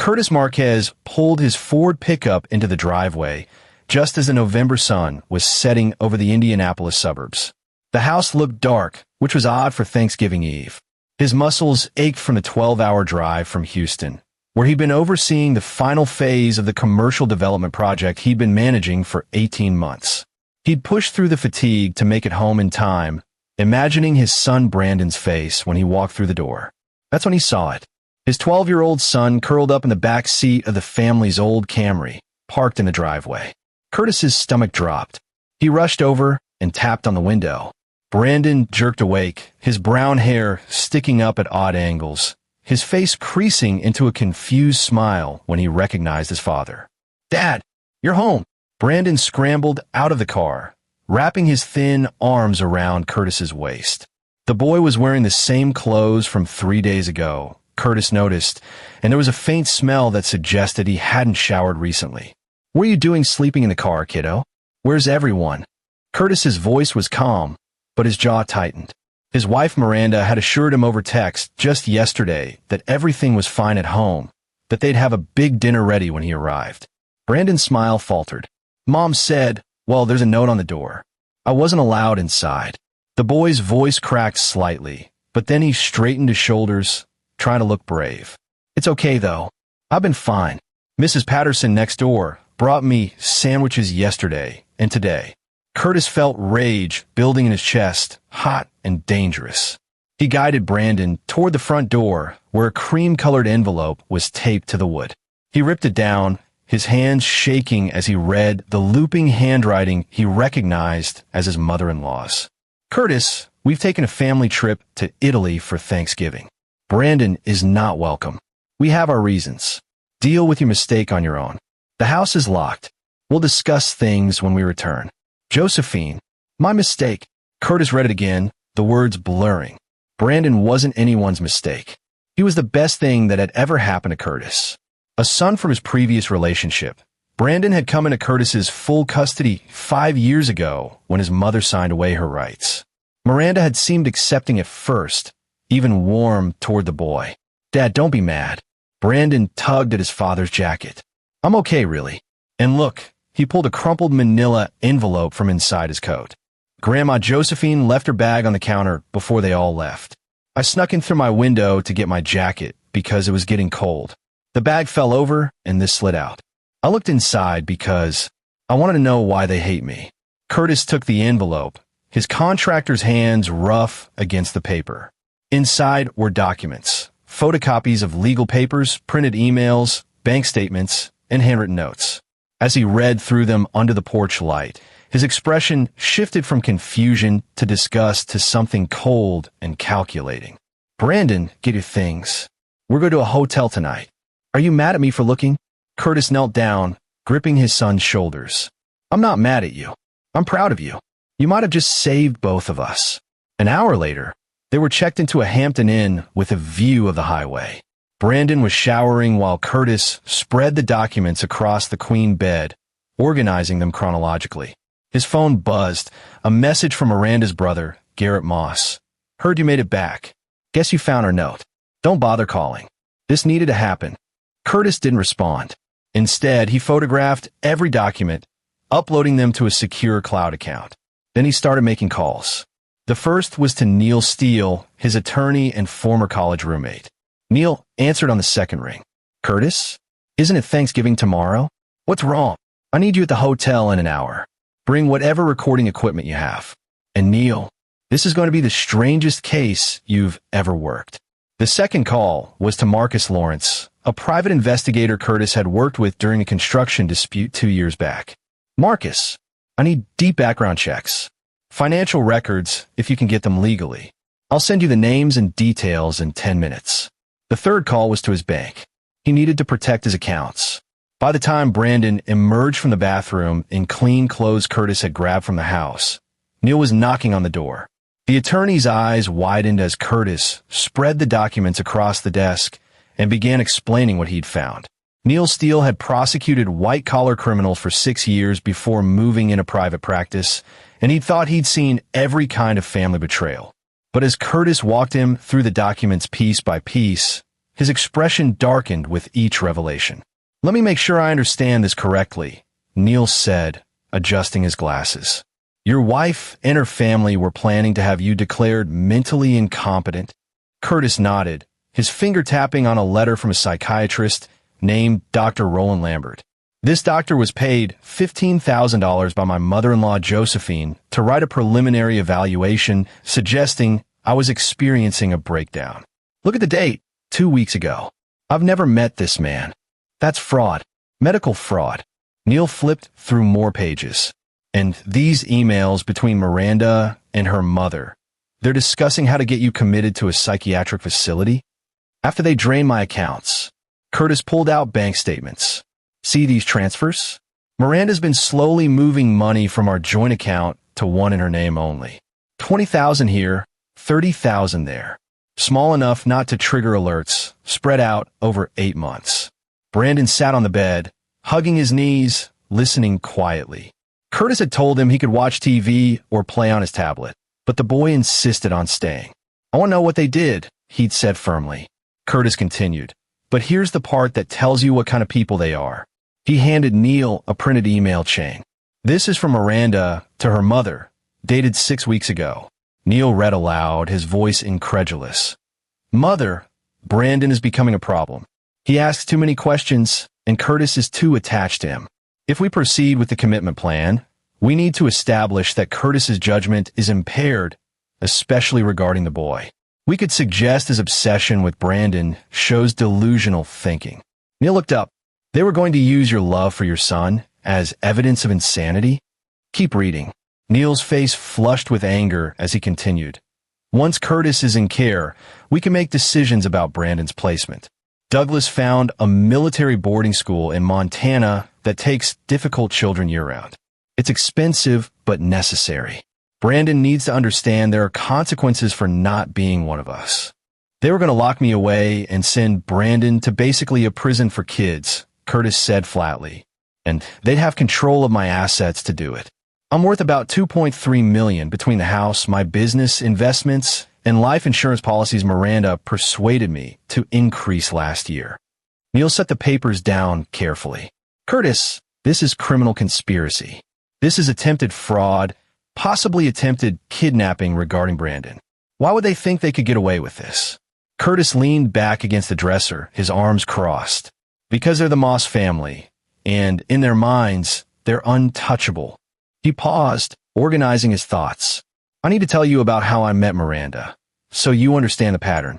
Curtis Marquez pulled his Ford pickup into the driveway just as the November sun was setting over the Indianapolis suburbs. The house looked dark, which was odd for Thanksgiving Eve. His muscles ached from the 12-hour drive from Houston, where he'd been overseeing the final phase of the commercial development project he'd been managing for 18 months. He'd pushed through the fatigue to make it home in time, imagining his son Brandon's face when he walked through the door. That's when he saw it. His 12-year-old son curled up in the back seat of the family's old Camry, parked in the driveway. Curtis's stomach dropped. He rushed over and tapped on the window. Brandon jerked awake, his brown hair sticking up at odd angles, his face creasing into a confused smile when he recognized his father. "Dad, you're home!" Brandon scrambled out of the car, wrapping his thin arms around Curtis's waist. The boy was wearing the same clothes from 3 days ago, Curtis noticed, and there was a faint smell that suggested he hadn't showered recently. "What are you doing sleeping in the car, kiddo? Where's everyone?" Curtis's voice was calm, but his jaw tightened. His wife Miranda had assured him over text just yesterday that everything was fine at home, that they'd have a big dinner ready when he arrived. Brandon's smile faltered. "Mom said, well, there's a note on the door. I wasn't allowed inside." The boy's voice cracked slightly, but then he straightened his shoulders, trying to look brave. "It's okay, though. I've been fine. Mrs. Patterson next door brought me sandwiches yesterday and today." Curtis felt rage building in his chest, hot and dangerous. He guided Brandon toward the front door, where a cream-colored envelope was taped to the wood. He ripped it down, his hands shaking as he read the looping handwriting he recognized as his mother-in-law's. "Curtis, we've taken a family trip to Italy for Thanksgiving. Brandon is not welcome. We have our reasons. Deal with your mistake on your own. The house is locked. We'll discuss things when we return. Josephine, my mistake." Curtis read it again, the words blurring. Brandon wasn't anyone's mistake. He was the best thing that had ever happened to Curtis. A son from his previous relationship, Brandon had come into Curtis's full custody 5 years ago when his mother signed away her rights. Miranda had seemed accepting at first, even warm toward the boy. "Dad, don't be mad." Brandon tugged at his father's jacket. "I'm okay, really. And look," he pulled a crumpled manila envelope from inside his coat. "Grandma Josephine left her bag on the counter before they all left. I snuck in through my window to get my jacket because it was getting cold. The bag fell over and this slid out. I looked inside because I wanted to know why they hate me." Curtis took the envelope, his contractor's hands rough against the paper. Inside were documents, photocopies of legal papers, printed emails, bank statements, and handwritten notes. As he read through them under the porch light, his expression shifted from confusion to disgust to something cold and calculating. "Brandon, get your things. We're going to a hotel tonight. Are you mad at me for looking?" Curtis knelt down, gripping his son's shoulders. "I'm not mad at you. I'm proud of you. You might have just saved both of us." An hour later, they were checked into a Hampton Inn with a view of the highway. Brandon was showering while Curtis spread the documents across the queen bed, organizing them chronologically. His phone buzzed, a message from Miranda's brother, Garrett Moss. "Heard you made it back. Guess you found our note. Don't bother calling. This needed to happen." Curtis didn't respond. Instead, he photographed every document, uploading them to a secure cloud account. Then he started making calls. The first was to Neil Steele, his attorney and former college roommate. Neil answered on the second ring. "Curtis? Isn't it Thanksgiving tomorrow? What's wrong? I need you at the hotel in an hour. Bring whatever recording equipment you have." "And Neil, this is going to be the strangest case you've ever worked." The second call was to Marcus Lawrence, a private investigator Curtis had worked with during a construction dispute 2 years back. "Marcus, I need deep background checks. Financial records, if you can get them legally. I'll send you the names and details in 10 minutes. The third call was to his bank. He needed to protect his accounts. By the time Brandon emerged from the bathroom in clean clothes Curtis had grabbed from the house, Neil was knocking on the door. The attorney's eyes widened as Curtis spread the documents across the desk and began explaining what he'd found. Neil Steele had prosecuted white-collar criminals for 6 years before moving into private practice, and he thought he'd seen every kind of family betrayal. But as Curtis walked him through the documents piece by piece, His expression darkened with each revelation. "Let me make sure I understand this correctly," Neil said, adjusting his glasses. "Your wife and her family were planning to have you declared mentally incompetent?" Curtis nodded, his finger tapping on a letter from a psychiatrist named Dr. Roland Lambert. This doctor was paid $15,000 by my mother-in-law Josephine to write a preliminary evaluation suggesting I was experiencing a breakdown. Look at the date, 2 weeks ago. I've never met this man. That's fraud. Medical fraud. Neil flipped through more pages. And these emails between Miranda and her mother. They're discussing how to get you committed to a psychiatric facility. After they drained my accounts, Curtis pulled out bank statements. "See these transfers? Miranda's been slowly moving money from our joint account to one in her name only. 20,000 here, 30,000 there. Small enough not to trigger alerts, spread out over 8 months." Brandon sat on the bed, hugging his knees, listening quietly. Curtis had told him he could watch TV or play on his tablet, but the boy insisted on staying. "I want to know what they did," he'd said firmly. Curtis continued, "But here's the part that tells you what kind of people they are." He handed Neil a printed email chain. "This is from Miranda to her mother, dated 6 weeks ago." Neil read aloud, his voice incredulous. "Mother, Brandon is becoming a problem. He asks too many questions, and Curtis is too attached to him. If we proceed with the commitment plan, we need to establish that Curtis's judgment is impaired, especially regarding the boy. We could suggest his obsession with Brandon shows delusional thinking." Neil looked up. "They were going to use your love for your son as evidence of insanity?" "Keep reading." Neil's face flushed with anger as he continued. "Once Curtis is in care, we can make decisions about Brandon's placement. Douglas found a military boarding school in Montana that takes difficult children year-round. It's expensive, but necessary. Brandon needs to understand there are consequences for not being one of us. They were going to lock me away and send Brandon to basically a prison for kids," Curtis said flatly. "And they'd have control of my assets to do it. I'm worth about $2.3 million between the house, my business, investments, and life insurance policies Miranda persuaded me to increase last year." Neil set the papers down carefully. "Curtis, this is criminal conspiracy. This is attempted fraud, possibly attempted kidnapping regarding Brandon. Why would they think they could get away with this?" Curtis leaned back against the dresser, his arms crossed. "Because they're the Moss family, and in their minds, they're untouchable." He paused, organizing his thoughts. "I need to tell you about how I met Miranda, so you understand the pattern.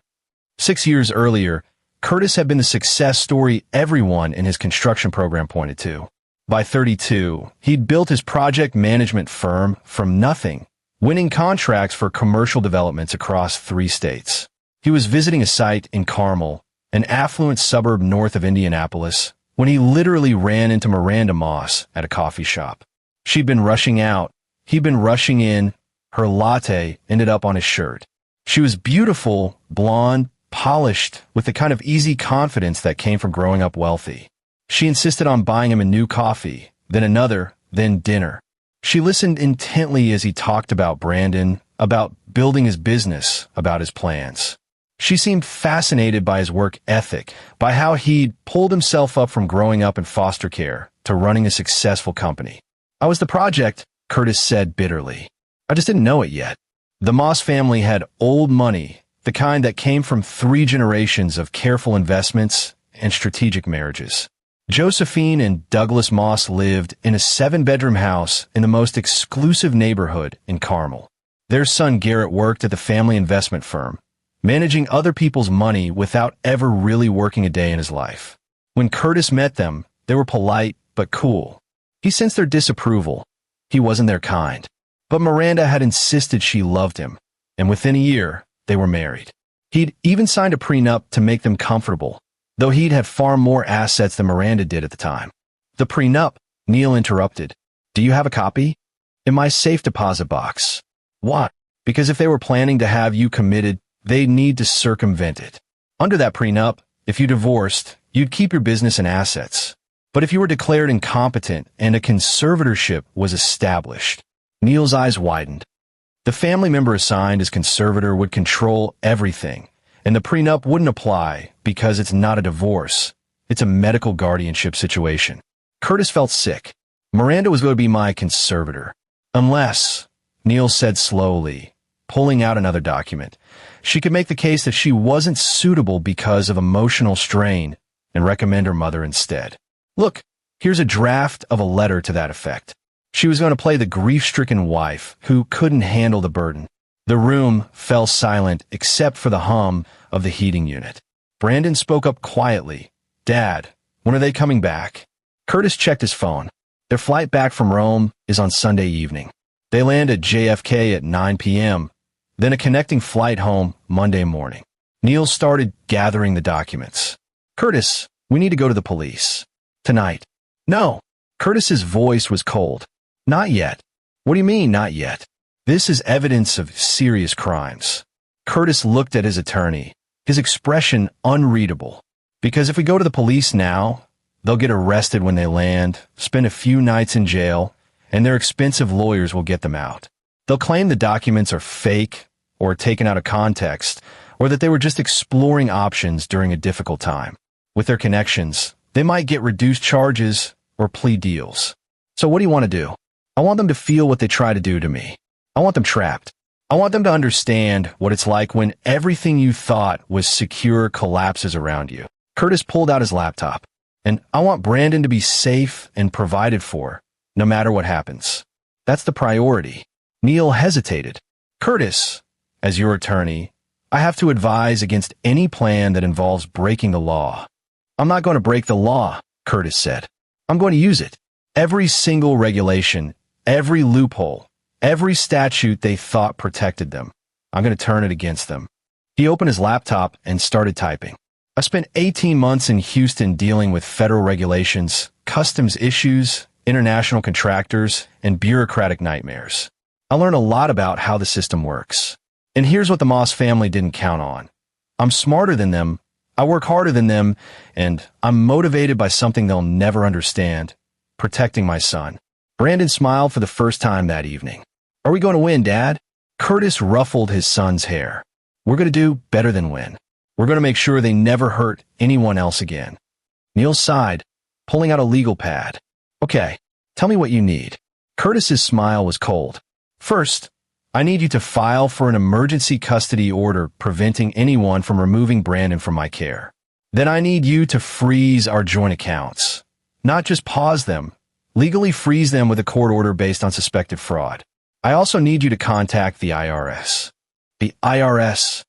6 years earlier, Curtis had been the success story everyone in his construction program pointed to. By 32, he'd built his project management firm from nothing, winning contracts for commercial developments across 3 states. He was visiting a site in Carmel, an affluent suburb north of Indianapolis, when he literally ran into Miranda Moss at a coffee shop. She'd been rushing out. He'd been rushing in. Her latte ended up on his shirt. She was beautiful, blonde, polished, with the kind of easy confidence that came from growing up wealthy. She insisted on buying him a new coffee, then another, then dinner. She listened intently as he talked about Brandon, about building his business, about his plans. She seemed fascinated by his work ethic, by how he'd pulled himself up from growing up in foster care to running a successful company. "I was the project," Curtis said bitterly. "I just didn't know it yet." The Moss family had old money, the kind that came from 3 generations of careful investments and strategic marriages. Josephine and Douglas Moss lived in a 7-bedroom house in the most exclusive neighborhood in Carmel. Their son Garrett worked at the family investment firm, managing other people's money without ever really working a day in his life. When Curtis met them, they were polite but cool. He sensed their disapproval. He wasn't their kind. But Miranda had insisted she loved him, and within a year, they were married. He'd even signed a prenup to make them comfortable, though he'd had far more assets than Miranda did at the time. "The prenup," Neil interrupted. "Do you have a copy?" "In my safe deposit box." "What?" "Because if they were planning to have you committed, they'd need to circumvent it. Under that prenup, if you divorced, you'd keep your business and assets. But if you were declared incompetent and a conservatorship was established," Neil's eyes widened. "The family member assigned as conservator would control everything, And the prenup wouldn't apply because it's not a divorce. It's a medical guardianship situation. Curtis felt sick. Miranda was going to be my conservator. Unless, Neil said slowly, pulling out another document, she could make the case that she wasn't suitable because of emotional strain and recommend her mother instead. Look, here's a draft of a letter to that effect. She was going to play the grief-stricken wife who couldn't handle the burden. The room fell silent except for the hum of the heating unit. Brandon spoke up quietly. Dad, when are they coming back? Curtis checked his phone. Their flight back from Rome is on Sunday evening. They land at JFK at 9 p.m., then a connecting flight home Monday morning. Neil started gathering the documents. Curtis, we need to go to the police. Tonight. No. Curtis's voice was cold. Not yet. What do you mean, not yet? This is evidence of serious crimes. Curtis looked at his attorney, his expression unreadable. Because if we go to the police now, they'll get arrested when they land, spend a few nights in jail, and their expensive lawyers will get them out. They'll claim the documents are fake or taken out of context, or that they were just exploring options during a difficult time. With their connections, they might get reduced charges or plea deals. So what do you want to do? I want them to feel what they try to do to me. I want them trapped. I want them to understand what it's like when everything you thought was secure collapses around you. Curtis pulled out his laptop. And I want Brandon to be safe and provided for, no matter what happens. That's the priority. Neil hesitated. Curtis, as your attorney, I have to advise against any plan that involves breaking the law. I'm not going to break the law, Curtis said. I'm going to use it. Every single regulation, every loophole, every statute they thought protected them. I'm going to turn it against them. He opened his laptop and started typing. I spent 18 months in Houston dealing with federal regulations, customs issues, international contractors, and bureaucratic nightmares. I learned a lot about how the system works. And here's what the Moss family didn't count on. I'm smarter than them, I work harder than them, and I'm motivated by something they'll never understand, protecting my son. Brandon smiled for the first time that evening. Are we going to win, Dad? Curtis ruffled his son's hair. We're going to do better than win. We're going to make sure they never hurt anyone else again. Neil sighed, pulling out a legal pad. Okay, tell me what you need. Curtis's smile was cold. First, I need you to file for an emergency custody order preventing anyone from removing Brandon from my care. Then I need you to freeze our joint accounts. Not just pause them, legally freeze them with a court order based on suspected fraud. I also need you to contact the IRS. The IRS.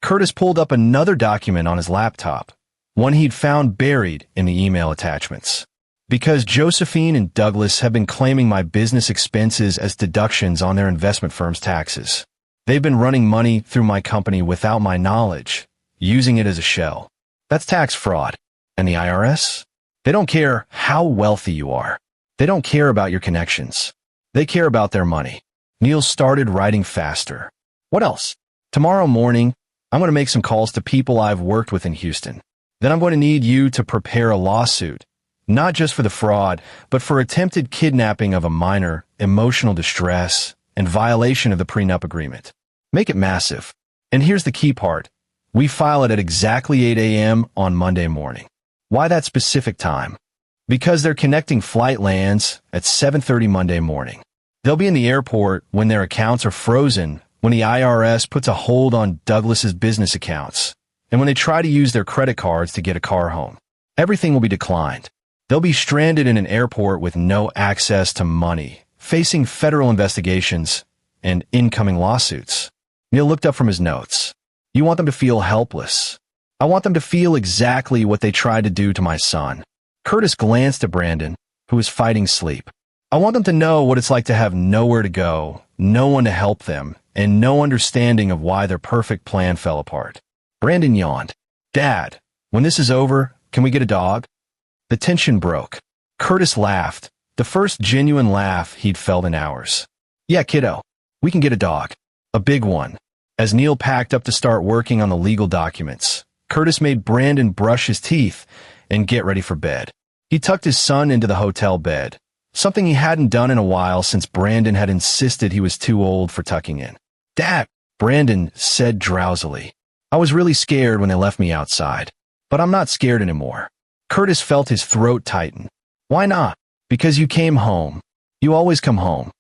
Curtis pulled up another document on his laptop, one he'd found buried in the email attachments. Because Josephine and Douglas have been claiming my business expenses as deductions on their investment firm's taxes. They've been running money through my company without my knowledge, using it as a shell. That's tax fraud. And the IRS? They don't care how wealthy you are. They don't care about your connections. They care about their money. Neil started writing faster. What else? Tomorrow morning, I'm going to make some calls to people I've worked with in Houston. Then I'm going to need you to prepare a lawsuit, not just for the fraud, but for attempted kidnapping of a minor, emotional distress, and violation of the prenup agreement. Make it massive. And here's the key part. We file it at exactly 8 a.m. on Monday morning. Why that specific time? Because their connecting flight lands at 7:30 Monday morning. They'll be in the airport when their accounts are frozen, when the IRS puts a hold on Douglas's business accounts, and when they try to use their credit cards to get a car home. Everything will be declined. They'll be stranded in an airport with no access to money, facing federal investigations and incoming lawsuits. Neil looked up from his notes. You want them to feel helpless. I want them to feel exactly what they tried to do to my son. Curtis glanced at Brandon, who was fighting sleep. I want them to know what it's like to have nowhere to go, no one to help them, and no understanding of why their perfect plan fell apart. Brandon yawned. Dad, when this is over, can we get a dog? The tension broke. Curtis laughed, the first genuine laugh he'd felt in hours. Yeah, kiddo, we can get a dog. A big one. As Neil packed up to start working on the legal documents, Curtis made Brandon brush his teeth and get ready for bed. He tucked his son into the hotel bed, something he hadn't done in a while since Brandon had insisted he was too old for tucking in. Dad, Brandon said drowsily. I was really scared when they left me outside, but I'm not scared anymore. Curtis felt his throat tighten. Why not? Because you came home. You always come home.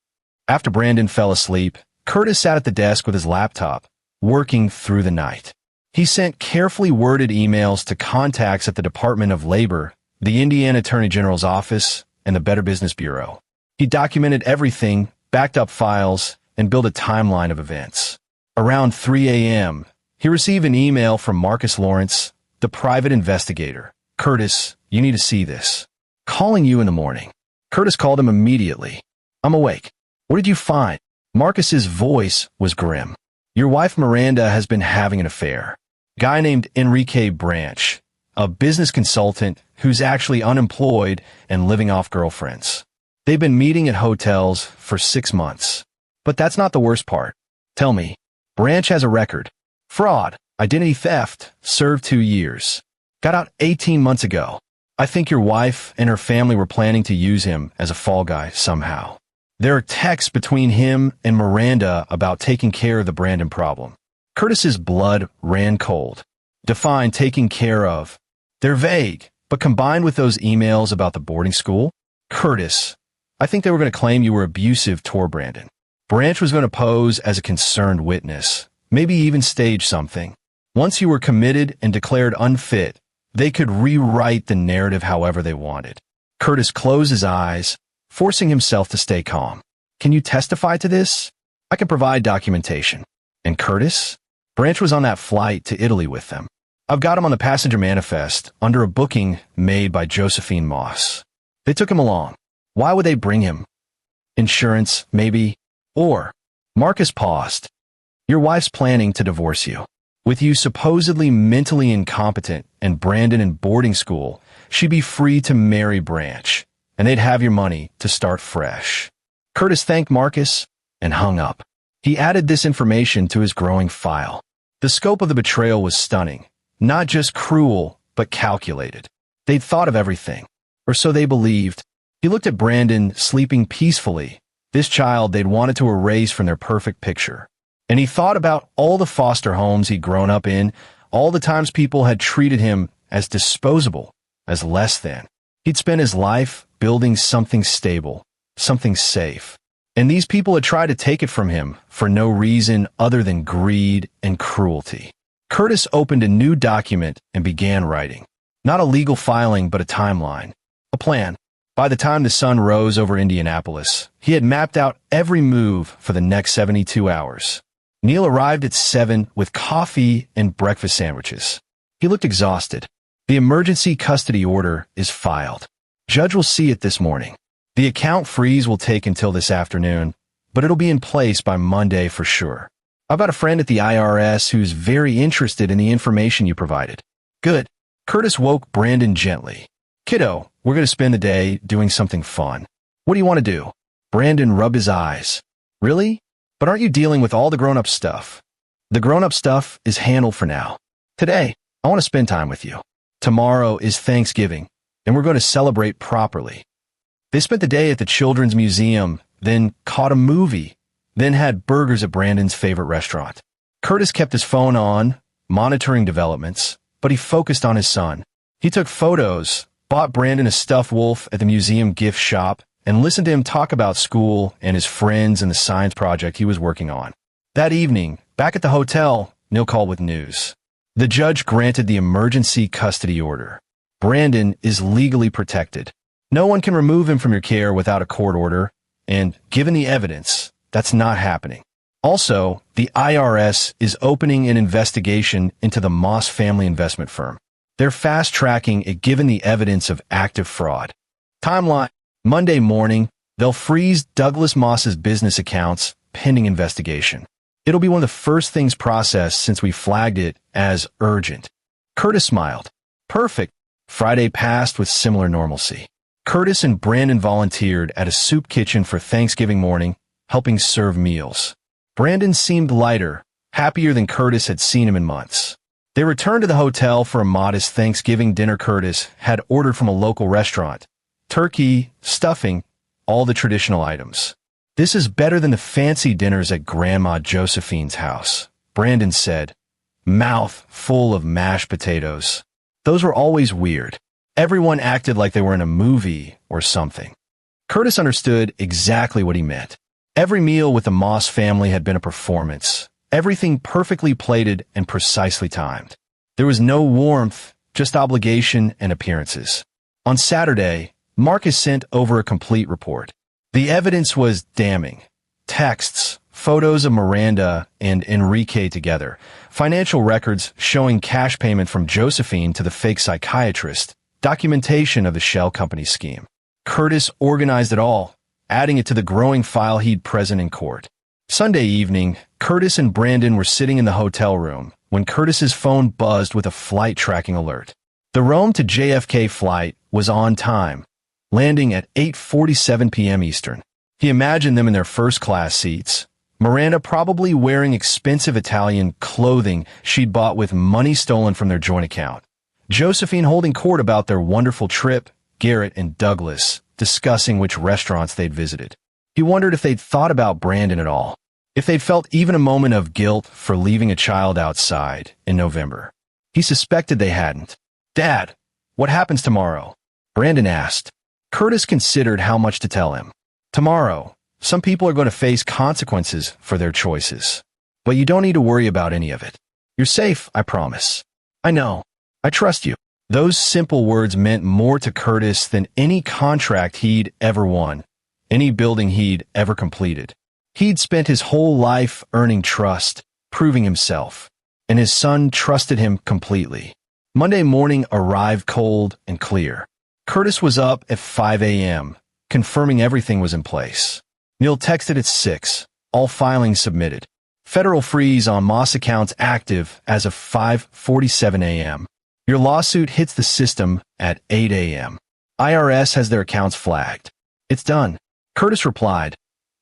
After Brandon fell asleep, Curtis sat at the desk with his laptop, working through the night. He sent carefully worded emails to contacts at the Department of Labor, the Indiana Attorney General's office, and the Better Business Bureau. He documented everything, backed up files, and built a timeline of events. Around 3 a.m., he received an email from Marcus Lawrence, the private investigator. Curtis, you need to see this. Calling you in the morning. Curtis called him immediately. I'm awake. What did you find? Marcus's voice was grim. Your wife Miranda has been having an affair. Guy named Enrique Branch, a business consultant who's actually unemployed and living off girlfriends. They've been meeting at hotels for 6 months. But that's not the worst part. Tell me, Branch has a record. Fraud, identity theft, served 2 years. Got out 18 months ago. I think your wife and her family were planning to use him as a fall guy somehow. There are texts between him and Miranda about taking care of the Brandon problem. Curtis's blood ran cold. Define taking care of. They're vague, but combined with those emails about the boarding school, Curtis, I think they were going to claim you were abusive toward Brandon. Branch was going to pose as a concerned witness, maybe even stage something. Once you were committed and declared unfit, they could rewrite the narrative however they wanted. Curtis closed his eyes, forcing himself to stay calm. Can you testify to this? I can provide documentation. And Curtis? Branch was on that flight to Italy with them. I've got him on the passenger manifest under a booking made by Josephine Moss. They took him along. Why would they bring him? Insurance, maybe? Or, Marcus paused. Your wife's planning to divorce you. With you supposedly mentally incompetent and Brandon in boarding school, she'd be free to marry Branch, and they'd have your money to start fresh. Curtis thanked Marcus and hung up. He added this information to his growing file. The scope of the betrayal was stunning. Not just cruel, but calculated. They'd thought of everything, or so they believed. He looked at Brandon sleeping peacefully, this child they'd wanted to erase from their perfect picture. And he thought about all the foster homes he'd grown up in, all the times people had treated him as disposable, as less than. He'd spent his life building something stable, something safe. And these people had tried to take it from him for no reason other than greed and cruelty. Curtis opened a new document and began writing. Not a legal filing, but a timeline. A plan. By the time the sun rose over Indianapolis, he had mapped out every move for the next 72 hours. Neil arrived at 7 with coffee and breakfast sandwiches. He looked exhausted. The emergency custody order is filed. Judge will see it this morning. The account freeze will take until this afternoon, but it'll be in place by Monday for sure. I've got a friend at the IRS who's very interested in the information you provided. Good. Curtis woke Brandon gently. Kiddo, we're going to spend the day doing something fun. What do you want to do? Brandon rubbed his eyes. Really? But aren't you dealing with all the grown-up stuff? The grown-up stuff is handled for now. Today, I want to spend time with you. Tomorrow is Thanksgiving, and we're going to celebrate properly. They spent the day at the Children's Museum, then caught a movie, then had burgers at Brandon's favorite restaurant. Curtis kept his phone on, monitoring developments, but he focused on his son. He took photos, bought Brandon a stuffed wolf at the museum gift shop, and listened to him talk about school and his friends and the science project he was working on. That evening, back at the hotel, Neil called with news. The judge granted the emergency custody order. Brandon is legally protected. No one can remove him from your care without a court order, and given the evidence, that's not happening. Also, the IRS is opening an investigation into the Moss family investment firm. They're fast-tracking it given the evidence of active fraud. Timeline: Monday morning, they'll freeze Douglas Moss's business accounts pending investigation. It'll be one of the first things processed since we flagged it as urgent. Curtis smiled. Perfect. Friday passed with similar normalcy. Curtis and Brandon volunteered at a soup kitchen for Thanksgiving morning, helping serve meals. Brandon seemed lighter, happier than Curtis had seen him in months. They returned to the hotel for a modest Thanksgiving dinner Curtis had ordered from a local restaurant. Turkey, stuffing, all the traditional items. This is better than the fancy dinners at Grandma Josephine's house, Brandon said. mouth full of mashed potatoes. Those were always weird. Everyone acted like they were in a movie or something. Curtis understood exactly what he meant. Every meal with the Moss family had been a performance, everything perfectly plated and precisely timed. There was no warmth, just obligation and appearances. On Saturday, Marcus sent over a complete report. The evidence was damning. Texts, photos of Miranda and Enrique together, financial records showing cash payment from Josephine to the fake psychiatrist, documentation of the shell company scheme. Curtis organized it all, adding it to the growing file he'd present in court. Sunday evening, Curtis and Brandon were sitting in the hotel room when Curtis's phone buzzed with a flight tracking alert. The Rome to JFK flight was on time, landing at 8:47 p.m. Eastern. He imagined them in their first-class seats, Miranda probably wearing expensive Italian clothing she'd bought with money stolen from their joint account. Josephine holding court about their wonderful trip, Garrett and Douglas discussing which restaurants they'd visited. He wondered if they'd thought about Brandon at all, if they'd felt even a moment of guilt for leaving a child outside in November. He suspected they hadn't. "Dad, what happens tomorrow?" Brandon asked. Curtis considered how much to tell him. "Tomorrow, some people are going to face consequences for their choices. But you don't need to worry about any of it. You're safe, I promise. I know. I trust you." Those simple words meant more to Curtis than any contract he'd ever won, any building he'd ever completed. He'd spent his whole life earning trust, proving himself, and his son trusted him completely. Monday morning arrived cold and clear. Curtis was up at 5 a.m., confirming everything was in place. Neil texted at 6, all filings submitted. Federal freeze on Moss accounts active as of 5:47 a.m. Your lawsuit hits the system at 8 a.m. IRS has their accounts flagged. It's done. Curtis replied,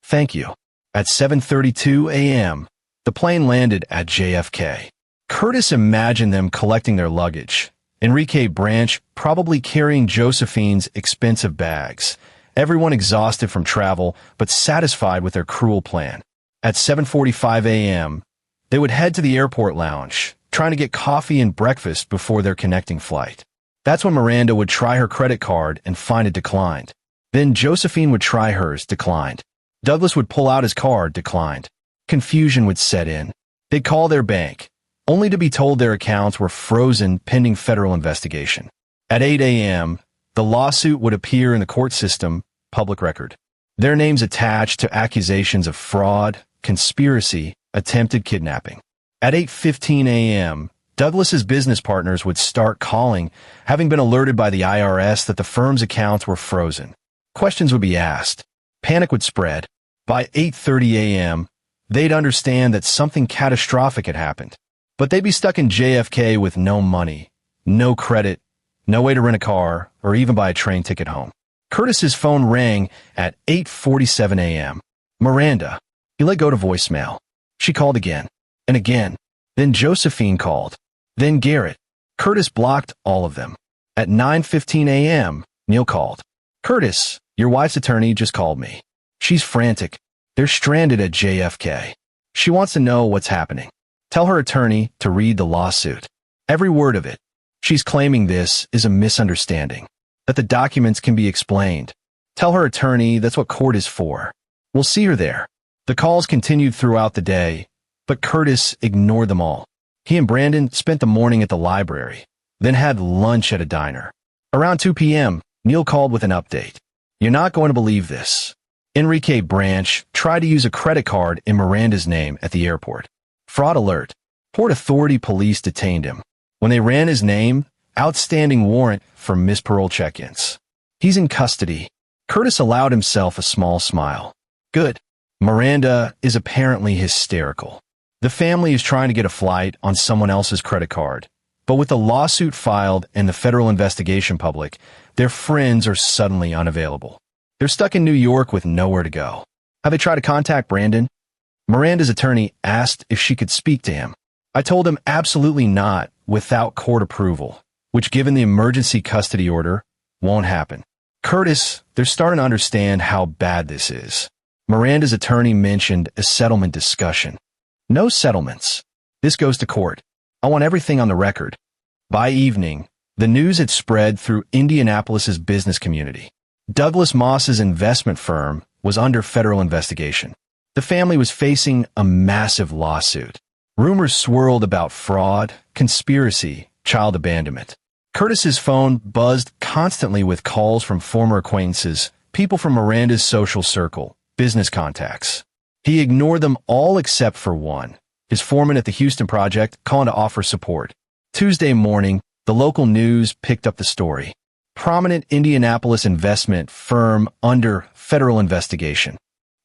"Thank you." At 7:32 a.m., the plane landed at JFK. Curtis imagined them collecting their luggage. Enrique Branch probably carrying Josephine's expensive bags. Everyone exhausted from travel, but satisfied with their cruel plan. At 7:45 a.m., they would head to the airport lounge, trying to get coffee and breakfast before their connecting flight. That's when Miranda would try her credit card and find it declined. Then Josephine would try hers, declined. Douglas would pull out his card, declined. Confusion would set in. They'd call their bank, only to be told their accounts were frozen pending federal investigation. At 8 a.m., the lawsuit would appear in the court system, public record. Their names attached to accusations of fraud, conspiracy, attempted kidnapping. At 8:15 a.m., Douglas's business partners would start calling, having been alerted by the IRS that the firm's accounts were frozen. Questions would be asked. Panic would spread. By 8:30 a.m., they'd understand that something catastrophic had happened. But they'd be stuck in JFK with no money, no credit, no way to rent a car, or even buy a train ticket home. Curtis's phone rang at 8:47 a.m. Miranda. He let go to voicemail. She called again. And again. Then Josephine called. Then Garrett. Curtis blocked all of them. At 9:15 a.m., Neil called. "Curtis, your wife's attorney just called me. She's frantic. They're stranded at JFK. She wants to know what's happening. Tell her attorney to read the lawsuit. Every word of it. She's claiming this is a misunderstanding, that the documents can be explained. Tell her attorney that's what court is for. We'll see her there." The calls continued throughout the day, but Curtis ignored them all. He and Brandon spent the morning at the library, then had lunch at a diner. Around 2 p.m., Neil called with an update. "You're not going to believe this. Enrique Branch tried to use a credit card in Miranda's name at the airport. Fraud alert. Port Authority police detained him. When they ran his name, outstanding warrant for missed parole check-ins. He's in custody." Curtis allowed himself a small smile. Good. Miranda is apparently hysterical. The family is trying to get a flight on someone else's credit card, but with the lawsuit filed and the federal investigation public, their friends are suddenly unavailable. They're stuck in New York with nowhere to go. Have they tried to contact Brandon? Miranda's attorney asked if she could speak to him. I told him absolutely not without court approval, which given the emergency custody order, won't happen. Curtis, they're starting to understand how bad this is. Miranda's attorney mentioned a settlement discussion. No settlements. This goes to court. I want everything on the record. By evening, the news had spread through Indianapolis's business community. Douglas Moss's investment firm was under federal investigation. The family was facing a massive lawsuit. Rumors swirled about fraud, conspiracy, child abandonment. Curtis's phone buzzed constantly with calls from former acquaintances, people from Miranda's social circle, business contacts. He ignored them all except for one, his foreman at the Houston project, calling to offer support. Tuesday morning, the local news picked up the story. Prominent Indianapolis investment firm under federal investigation.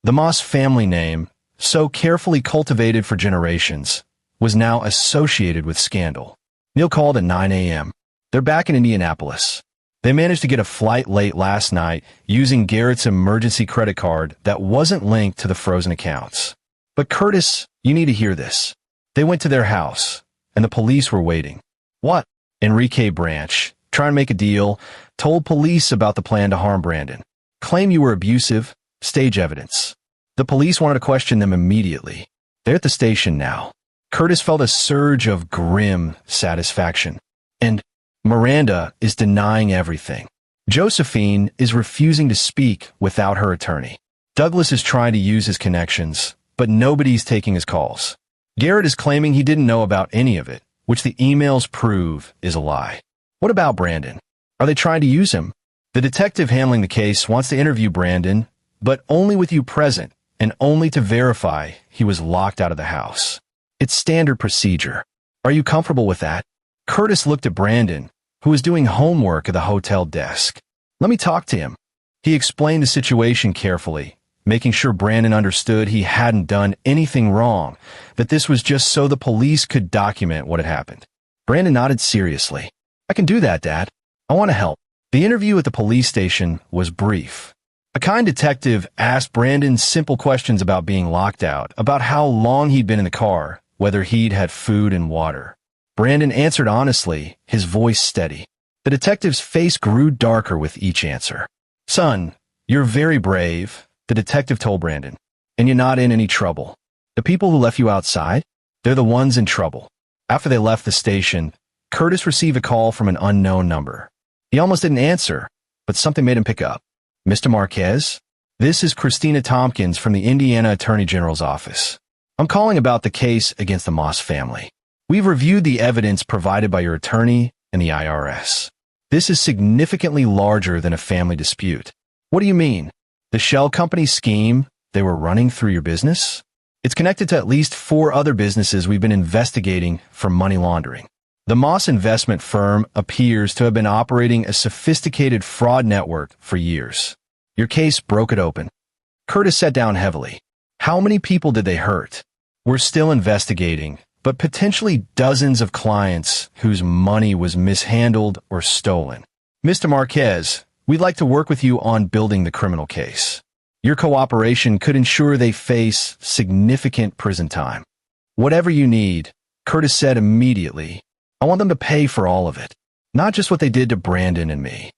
The Moss family name, so carefully cultivated for generations, was now associated with scandal. Neil called at 9 a.m. They're back in Indianapolis. They managed to get a flight late last night using Garrett's emergency credit card that wasn't linked to the frozen accounts. But Curtis, you need to hear this. They went to their house, and the police were waiting. What? Enrique Branch, trying to make a deal, told police about the plan to harm Brandon. Claim you were abusive, stage evidence. The police wanted to question them immediately. They're at the station now. Curtis felt a surge of grim satisfaction. And Miranda is denying everything. Josephine is refusing to speak without her attorney. Douglas is trying to use his connections, but nobody's taking his calls. Garrett is claiming he didn't know about any of it, which the emails prove is a lie. What about Brandon? Are they trying to use him? The detective handling the case wants to interview Brandon, but only with you present, and only to verify he was locked out of the house. It's standard procedure. Are you comfortable with that? Curtis looked at Brandon, who was doing homework at the hotel desk. Let me talk to him. He explained the situation carefully, making sure Brandon understood he hadn't done anything wrong, that this was just so the police could document what had happened. Brandon nodded seriously. I can do that, Dad. I want to help. The interview at the police station was brief. A kind detective asked Brandon simple questions about being locked out, about how long he'd been in the car, whether he'd had food and water. Brandon answered honestly, his voice steady. The detective's face grew darker with each answer. Son, you're very brave, the detective told Brandon, and you're not in any trouble. The people who left you outside, they're the ones in trouble. After they left the station, Curtis received a call from an unknown number. He almost didn't answer, but something made him pick up. Mr. Marquez, this is Christina Tompkins from the Indiana Attorney General's office. I'm calling about the case against the Moss family. We've reviewed the evidence provided by your attorney and the IRS. This is significantly larger than a family dispute. What do you mean? The shell company scheme they were running through your business? It's connected to at least 4 other businesses we've been investigating for money laundering. The Moss investment firm appears to have been operating a sophisticated fraud network for years. Your case broke it open. Curtis sat down heavily. How many people did they hurt? We're still investigating, but potentially dozens of clients whose money was mishandled or stolen. Mr. Marquez, we'd like to work with you on building the criminal case. Your cooperation could ensure they face significant prison time. Whatever you need, Curtis said immediately. I want them to pay for all of it, not just what they did to Brandon and me.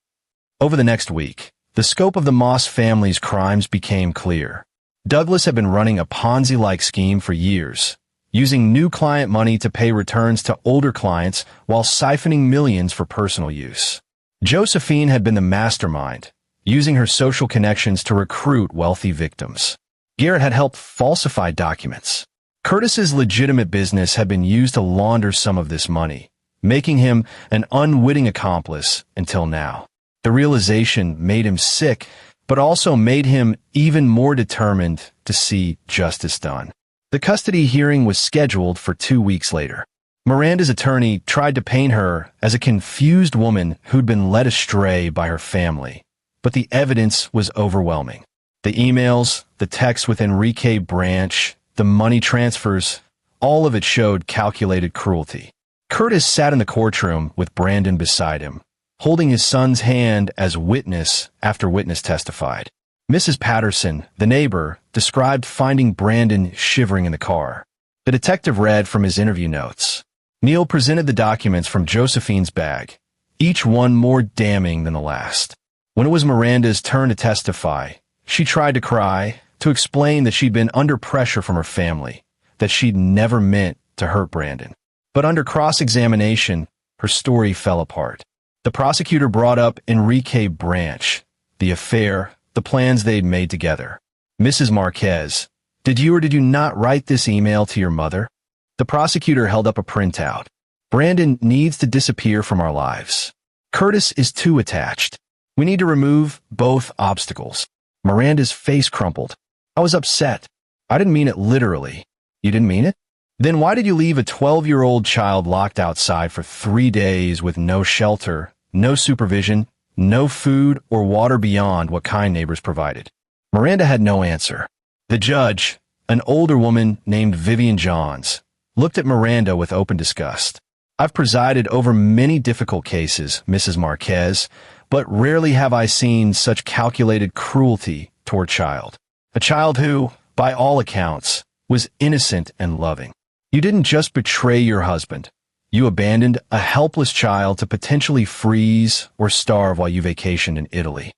Over the next week, the scope of the Moss family's crimes became clear. Douglas had been running a Ponzi-like scheme for years, using new client money to pay returns to older clients while siphoning millions for personal use. Josephine had been the mastermind, using her social connections to recruit wealthy victims. Garrett had helped falsify documents. Curtis's legitimate business had been used to launder some of this money, making him an unwitting accomplice until now. The realization made him sick, but also made him even more determined to see justice done. The custody hearing was scheduled for 2 weeks later. Miranda's attorney tried to paint her as a confused woman who'd been led astray by her family, but the evidence was overwhelming. The emails, the texts with Enrique Branch, the money transfers, all of it showed calculated cruelty. Curtis sat in the courtroom with Brandon beside him, holding his son's hand as witness after witness testified. Mrs. Patterson, the neighbor, described finding Brandon shivering in the car. The detective read from his interview notes. Neil presented the documents from Josephine's bag, each one more damning than the last. When it was Miranda's turn to testify, she tried to cry, to explain that she'd been under pressure from her family, that she'd never meant to hurt Brandon. But under cross-examination, her story fell apart. The prosecutor brought up Enrique Branch, the affair, the plans they'd made together. Mrs. Marquez, did you or did you not write this email to your mother? The prosecutor held up a printout. Brandon needs to disappear from our lives. Curtis is too attached. We need to remove both obstacles. Miranda's face crumpled. I was upset. I didn't mean it literally. You didn't mean it? Then why did you leave a 12-year-old child locked outside for 3 days with no shelter, no supervision, no food or water beyond what kind neighbors provided? Miranda had no answer. The judge, an older woman named Vivian Johns, looked at Miranda with open disgust. I've presided over many difficult cases, Mrs. Marquez, but rarely have I seen such calculated cruelty toward a child who, by all accounts, was innocent and loving. You didn't just betray your husband. You abandoned a helpless child to potentially freeze or starve while you vacationed in Italy.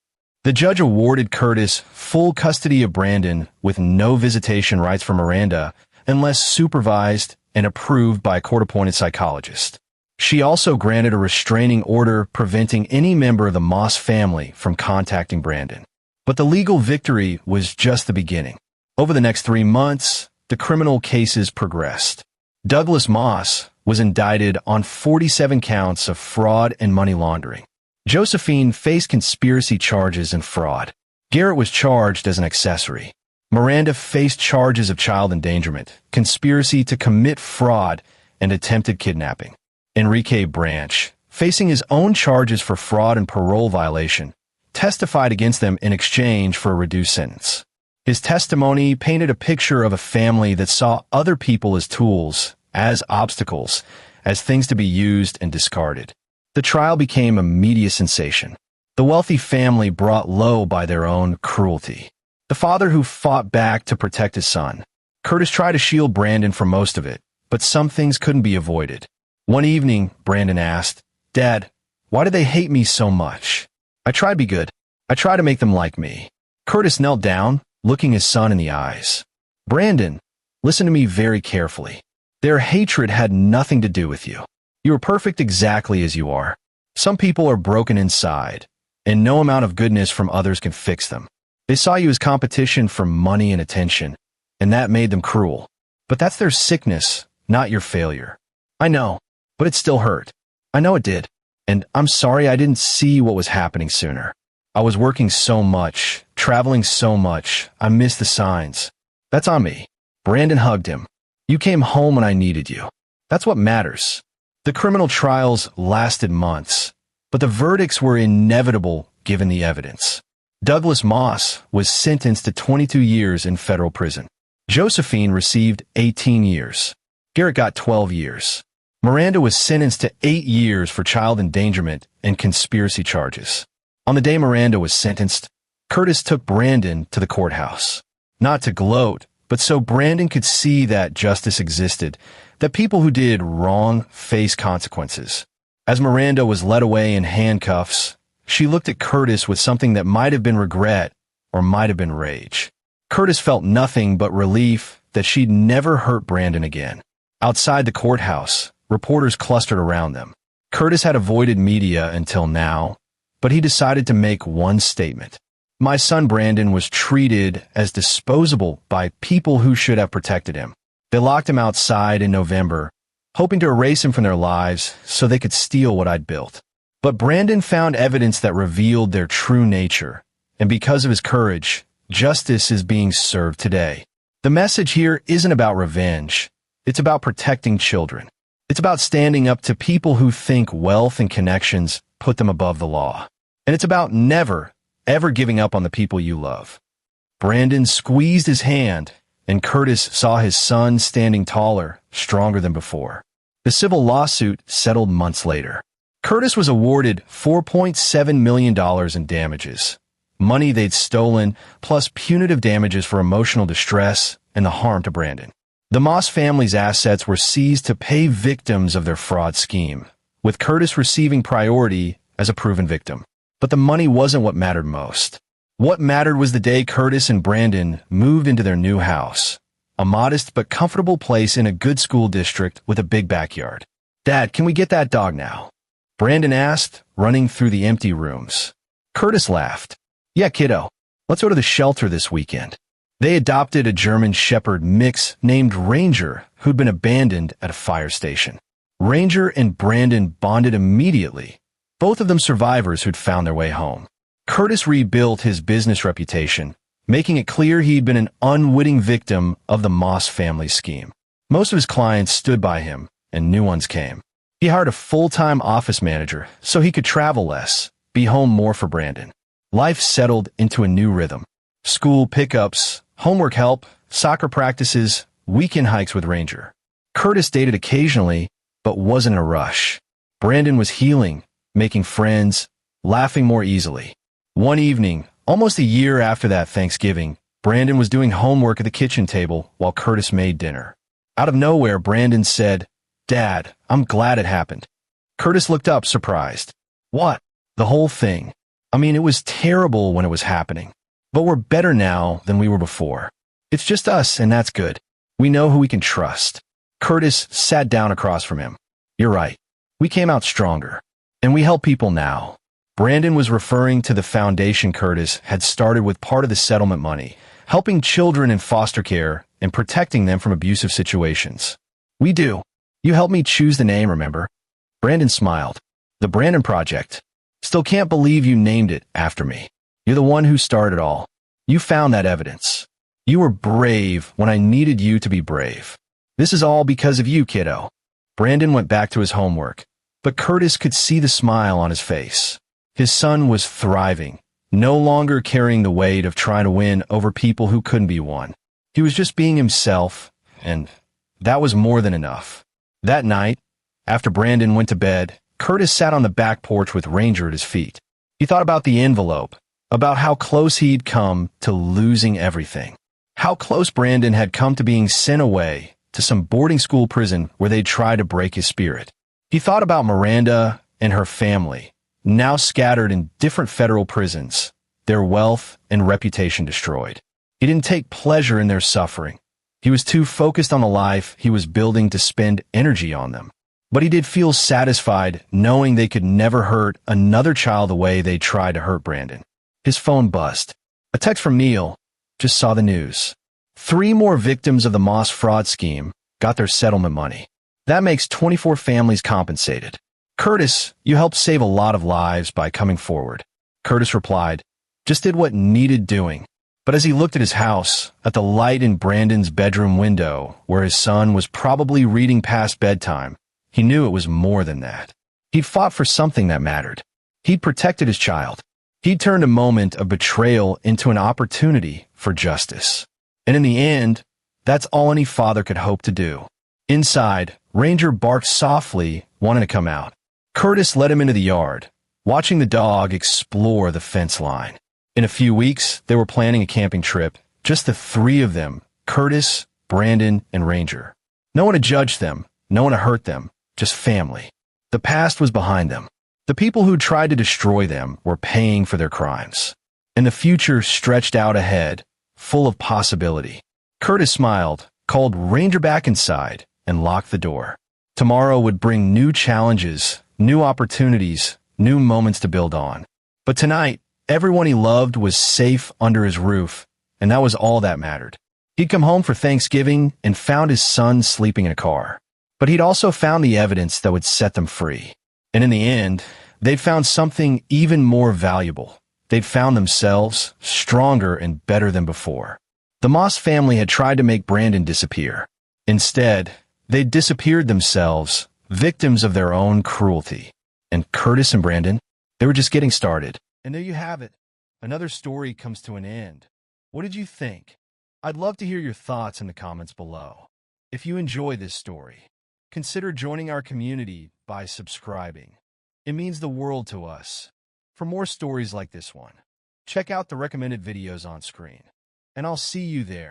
The judge awarded Curtis full custody of Brandon with no visitation rights for Miranda unless supervised and approved by a court-appointed psychologist. She also granted a restraining order preventing any member of the Moss family from contacting Brandon. But the legal victory was just the beginning. Over the next 3 months, the criminal cases progressed. Douglas Moss was indicted on 47 counts of fraud and money laundering. Josephine faced conspiracy charges and fraud. Garrett was charged as an accessory. Miranda faced charges of child endangerment, conspiracy to commit fraud, and attempted kidnapping. Enrique Branch, facing his own charges for fraud and parole violation, testified against them in exchange for a reduced sentence. His testimony painted a picture of a family that saw other people as tools, as obstacles, as things to be used and discarded. The trial became a media sensation. The wealthy family brought low by their own cruelty. The father who fought back to protect his son. Curtis tried to shield Brandon from most of it, but some things couldn't be avoided. One evening, Brandon asked, "Dad, why do they hate me so much? I try to be good. I try to make them like me." Curtis knelt down, looking his son in the eyes. "Brandon, listen to me very carefully. Their hatred had nothing to do with you. You are perfect exactly as you are. Some people are broken inside, and no amount of goodness from others can fix them. They saw you as competition for money and attention, and that made them cruel. But that's their sickness, not your failure. I know, but it still hurt. I know it did, and I'm sorry I didn't see what was happening sooner. I was working so much, traveling so much, I missed the signs. That's on me." Brandon hugged him. "You came home when I needed you. That's what matters." The criminal trials lasted months, but the verdicts were inevitable given the evidence. Douglas Moss was sentenced to 22 years in federal prison. Josephine received 18 years. Garrett got 12 years. Miranda was sentenced to 8 years for child endangerment and conspiracy charges. On the day Miranda was sentenced, Curtis took Brandon to the courthouse. Not to gloat, but so Brandon could see that justice existed, that people who did wrong face consequences. As Miranda was led away in handcuffs, she looked at Curtis with something that might have been regret or might have been rage. Curtis felt nothing but relief that she'd never hurt Brandon again. Outside the courthouse, reporters clustered around them. Curtis had avoided media until now, but he decided to make one statement. "My son Brandon was treated as disposable by people who should have protected him. They locked him outside in November, hoping to erase him from their lives so they could steal what I'd built. But Brandon found evidence that revealed their true nature, and because of his courage, justice is being served today." The message here isn't about revenge. It's about protecting children. It's about standing up to people who think wealth and connections put them above the law. And it's about never, ever giving up on the people you love. Brandon squeezed his hand, and Curtis saw his son standing taller, stronger than before. The civil lawsuit settled months later. Curtis was awarded $4.7 million in damages, money they'd stolen, plus punitive damages for emotional distress and the harm to Brandon. The Moss family's assets were seized to pay victims of their fraud scheme, with Curtis receiving priority as a proven victim. But the money wasn't what mattered most. What mattered was the day Curtis and Brandon moved into their new house, a modest but comfortable place in a good school district with a big backyard. "Dad, can we get that dog now?" Brandon asked, running through the empty rooms. Curtis laughed. "Yeah, kiddo. Let's go to the shelter this weekend." They adopted a German Shepherd mix named Ranger, who'd been abandoned at a fire station. Ranger and Brandon bonded immediately, both of them survivors who'd found their way home. Curtis rebuilt his business reputation, making it clear he'd been an unwitting victim of the Moss family scheme. Most of his clients stood by him, and new ones came. He hired a full-time office manager so he could travel less, be home more for Brandon. Life settled into a new rhythm. School pickups, homework help, soccer practices, weekend hikes with Ranger. Curtis dated occasionally, but wasn't in a rush. Brandon was healing, making friends, laughing more easily. One evening, almost a year after that Thanksgiving, Brandon was doing homework at the kitchen table while Curtis made dinner. Out of nowhere, Brandon said, "Dad, I'm glad it happened." Curtis looked up, surprised. "What?" "The whole thing. I mean, it was terrible when it was happening. But we're better now than we were before. It's just us, and that's good. We know who we can trust." Curtis sat down across from him. "You're right. We came out stronger. And we help people now." Brandon was referring to the foundation Curtis had started with part of the settlement money, helping children in foster care and protecting them from abusive situations. "We do. You helped me choose the name, remember?" Brandon smiled. "The Brandon Project. Still can't believe you named it after me. You're the one who started it all. You found that evidence. You were brave when I needed you to be brave. This is all because of you, kiddo." Brandon went back to his homework, but Curtis could see the smile on his face. His son was thriving, no longer carrying the weight of trying to win over people who couldn't be won. He was just being himself, and that was more than enough. That night, after Brandon went to bed, Curtis sat on the back porch with Ranger at his feet. He thought about the envelope, about how close he'd come to losing everything, how close Brandon had come to being sent away to some boarding school prison where they'd try to break his spirit. He thought about Miranda and her family, now scattered in different federal prisons, their wealth and reputation destroyed. He didn't take pleasure in their suffering. He was too focused on the life he was building to spend energy on them. But he did feel satisfied knowing they could never hurt another child the way they tried to hurt Brandon. His phone buzzed. A text from Neil. "Just saw the news. 3 more victims of the Moss fraud scheme got their settlement money. That makes 24 families compensated. Curtis, you helped save a lot of lives by coming forward." Curtis replied, "Just did what needed doing." But as he looked at his house, at the light in Brandon's bedroom window, where his son was probably reading past bedtime, he knew it was more than that. He'd fought for something that mattered. He'd protected his child. He'd turned a moment of betrayal into an opportunity for justice. And in the end, that's all any father could hope to do. Inside, Ranger barked softly, wanting to come out. Curtis led him into the yard, watching the dog explore the fence line. In a few weeks, they were planning a camping trip, just the 3 of them, Curtis, Brandon, and Ranger. No one to judge them, no one to hurt them, just family. The past was behind them. The people who tried to destroy them were paying for their crimes. And the future stretched out ahead, full of possibility. Curtis smiled, called Ranger back inside, and locked the door. Tomorrow would bring new challenges, new opportunities, new moments to build on. But tonight, everyone he loved was safe under his roof, and that was all that mattered. He'd come home for Thanksgiving and found his son sleeping in a car. But he'd also found the evidence that would set them free. And in the end, they'd found something even more valuable. They'd found themselves stronger and better than before. The Moss family had tried to make Brandon disappear. Instead, they'd disappeared themselves, victims of their own cruelty. And Curtis and Brandon, they were just getting started. And there you have it. Another story comes to an end. What did you think? I'd love to hear your thoughts in the comments below. If you enjoy this story, consider joining our community by subscribing. It means the world to us. For more stories like this one, check out the recommended videos on screen. And I'll see you there.